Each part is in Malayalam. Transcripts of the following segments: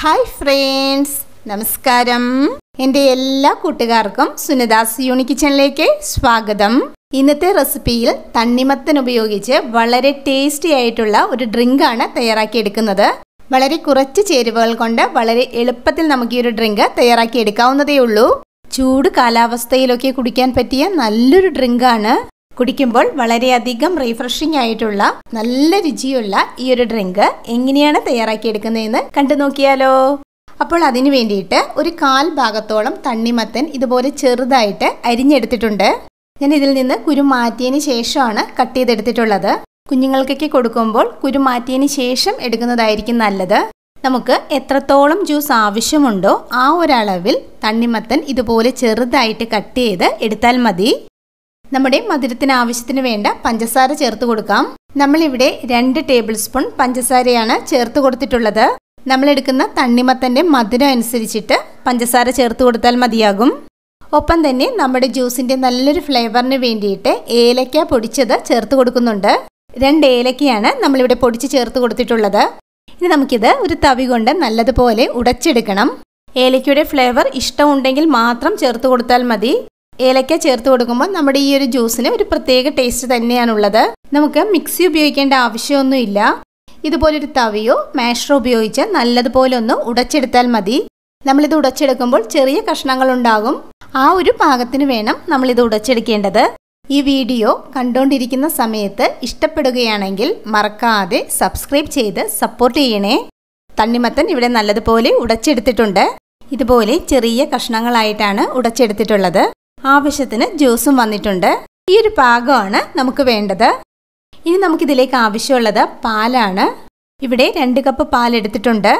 Hi friends, നമസ്കാരം. എൻ്റെ എല്ലാ കൂട്ടുകാർക്കും സുനിതാസ് യൂണി കിച്ചണിലേക്ക് സ്വാഗതം. ഇന്നത്തെ റെസിപ്പിയിൽ തണ്ണിമത്തൻ ഉപയോഗിച്ച് വളരെ ടേസ്റ്റി ആയിട്ടുള്ള ഒരു ഡ്രിങ്ക് ആണ് തയ്യാറാക്കി എടുക്കുന്നത്. വളരെ കുറച്ച് ചേരുവകൾ കൊണ്ട് വളരെ എളുപ്പത്തിൽ നമുക്ക് ഈ ഒരു ഡ്രിങ്ക് തയ്യാറാക്കി എടുക്കാവുന്നതേ ഉള്ളൂ. ചൂട് കാലാവസ്ഥയിലൊക്കെ കുടിക്കാൻ പറ്റിയ നല്ലൊരു ഡ്രിങ്ക് ആണ്. കുടിക്കുമ്പോൾ വളരെയധികം റീഫ്രഷിംഗ് ആയിട്ടുള്ള നല്ല രുചിയുള്ള ഈ ഒരു ഡ്രിങ്ക് എങ്ങനെയാണ് തയ്യാറാക്കിയെടുക്കുന്നതെന്ന് കണ്ടു നോക്കിയാലോ. അപ്പോൾ അതിനു വേണ്ടിയിട്ട് ഒരു 1/4 ഭാഗത്തോളം തണ്ണിമത്തൻ ഇതുപോലെ ചെറുതായിട്ട് അരിഞ്ഞെടുത്തിട്ടുണ്ട്. ഞാൻ ഇതിൽ നിന്ന് കുരു മാറ്റിയതിന് ശേഷമാണ് കട്ട് ചെയ്തെടുത്തിട്ടുള്ളത്. കുഞ്ഞുങ്ങൾക്കൊക്കെ കൊടുക്കുമ്പോൾ കുരു മാറ്റിയതിന് ശേഷം എടുക്കുന്നതായിരിക്കും നല്ലത്. നമുക്ക് എത്രത്തോളം ജ്യൂസ് ആവശ്യമുണ്ടോ ആ ഒരളവിൽ തണ്ണിമത്തൻ ഇതുപോലെ ചെറുതായിട്ട് കട്ട് ചെയ്ത് എടുത്താൽ മതി. നമ്മുടെ മധുരത്തിന് ആവശ്യത്തിന് വേണ്ട പഞ്ചസാര ചേർത്ത് കൊടുക്കാം. നമ്മളിവിടെ 2 ടേബിൾ സ്പൂൺ പഞ്ചസാരയാണ് ചേർത്ത് കൊടുത്തിട്ടുള്ളത്. നമ്മളെടുക്കുന്ന തണ്ണിമത്തൻ്റെ മധുരം അനുസരിച്ചിട്ട് പഞ്ചസാര ചേർത്ത് കൊടുത്താൽ മതിയാകും. ഒപ്പം തന്നെ നമ്മുടെ ജ്യൂസിൻ്റെ നല്ലൊരു ഫ്ലേവറിന് വേണ്ടിയിട്ട് ഏലക്ക പൊടിച്ചത് ചേർത്ത് കൊടുക്കുന്നുണ്ട്. 2 ഏലക്കയാണ് നമ്മളിവിടെ പൊടിച്ച് ചേർത്ത് കൊടുത്തിട്ടുള്ളത്. ഇനി നമുക്കിത് ഒരു തവി കൊണ്ട് നല്ലതുപോലെ ഉടച്ചെടുക്കണം. ഏലക്കയുടെ ഫ്ലേവർ ഇഷ്ടമുണ്ടെങ്കിൽ മാത്രം ചേർത്ത് കൊടുത്താൽ മതി. ഏലക്ക ചേർത്ത് കൊടുക്കുമ്പോൾ നമ്മുടെ ഈ ഒരു ജ്യൂസിന് ഒരു പ്രത്യേക ടേസ്റ്റ് തന്നെയാണുള്ളത്. നമുക്ക് മിക്സി ഉപയോഗിക്കേണ്ട ആവശ്യമൊന്നുമില്ല. ഇതുപോലൊരു തവിയോ മാഷറോ ഉപയോഗിച്ച് നല്ലതുപോലെ ഒന്ന് ഉടച്ചെടുത്താൽ മതി. നമ്മളിത് ഉടച്ചെടുക്കുമ്പോൾ ചെറിയ കഷ്ണങ്ങൾ ഉണ്ടാകും. ആ ഒരു പാകത്തിന് വേണം നമ്മളിത് ഉടച്ചെടുക്കേണ്ടത്. ഈ വീഡിയോ കണ്ടുകൊണ്ടിരിക്കുന്ന സമയത്ത് ഇഷ്ടപ്പെടുകയാണെങ്കിൽ മറക്കാതെ സബ്സ്ക്രൈബ് ചെയ്ത് സപ്പോർട്ട് ചെയ്യണേ. തണ്ണിമത്തൻ ഇവിടെ നല്ലതുപോലെ ഉടച്ചെടുത്തിട്ടുണ്ട്. ഇതുപോലെ ചെറിയ കഷ്ണങ്ങളായിട്ടാണ് ഉടച്ചെടുത്തിട്ടുള്ളത്. ആവശ്യത്തിന് ജ്യൂസും വന്നിട്ടുണ്ട്. ഈ ഒരു പാകമാണ് നമുക്ക് വേണ്ടത്. ഇനി നമുക്കിതിലേക്ക് ആവശ്യമുള്ളത് പാലാണ്. ഇവിടെ 2 കപ്പ് പാൽ എടുത്തിട്ടുണ്ട്.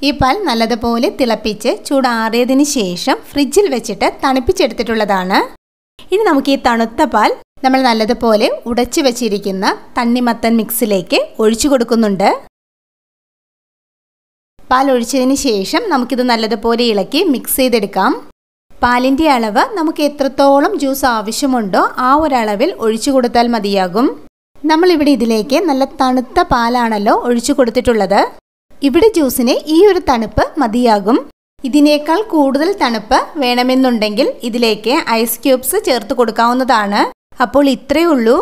ഈ പാൽ നല്ലതുപോലെ തിളപ്പിച്ച് ചൂടാറിയതിന് ശേഷം ഫ്രിഡ്ജിൽ വെച്ചിട്ട് തണുപ്പിച്ചെടുത്തിട്ടുള്ളതാണ്. ഇനി നമുക്ക് ഈ തണുത്ത പാൽ നമ്മൾ നല്ലതുപോലെ ഉടച്ചു വെച്ചിരിക്കുന്ന തണ്ണിമത്തൻ മിക്സിലേക്ക് ഒഴിച്ചു കൊടുക്കുന്നുണ്ട്. പാൽ ഒഴിച്ചതിന് ശേഷം നമുക്കിത് നല്ലതുപോലെ ഇളക്കി മിക്സ് ചെയ്തെടുക്കാം. പാലിൻ്റെ അളവ് നമുക്ക് എത്രത്തോളം ജ്യൂസ് ആവശ്യമുണ്ടോ ആ ഒരളവിൽ ഒഴിച്ചു കൊടുത്താൽ മതിയാകും. നമ്മളിവിടെ ഇതിലേക്ക് നല്ല തണുത്ത പാലാണല്ലോ ഒഴിച്ചു കൊടുത്തിട്ടുള്ളത്. ഇവിടെ ജ്യൂസിന് ഈ ഒരു തണുപ്പ് മതിയാകും. ഇതിനേക്കാൾ കൂടുതൽ തണുപ്പ് വേണമെന്നുണ്ടെങ്കിൽ ഇതിലേക്ക് ഐസ് ക്യൂബ്സ് ചേർത്ത് കൊടുക്കാവുന്നതാണ്. അപ്പോൾ ഇത്രയേ ഉള്ളൂ.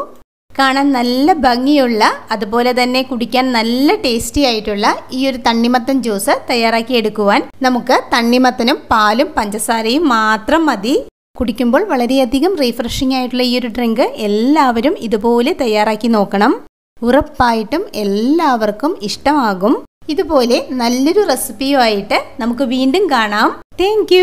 കാണാൻ നല്ല ഭംഗിയുള്ള അതുപോലെ തന്നെ കുടിക്കാൻ നല്ല ടേസ്റ്റി ആയിട്ടുള്ള ഈ ഒരു തണ്ണിമത്തൻ ജ്യൂസ് തയ്യാറാക്കി എടുക്കുവാൻ നമുക്ക് തണ്ണിമത്തനും പാലും പഞ്ചസാരയും മാത്രം മതി. കുടിക്കുമ്പോൾ വളരെയധികം റീഫ്രഷിംഗ് ആയിട്ടുള്ള ഈ ഒരു ഡ്രിങ്ക് എല്ലാവരും ഇതുപോലെ തയ്യാറാക്കി നോക്കണം. ഉറപ്പായിട്ടും എല്ലാവർക്കും ഇഷ്ടമാകും. ഇതുപോലെ നല്ലൊരു റെസിപ്പിയുമായിട്ട് നമുക്ക് വീണ്ടും കാണാം. താങ്ക്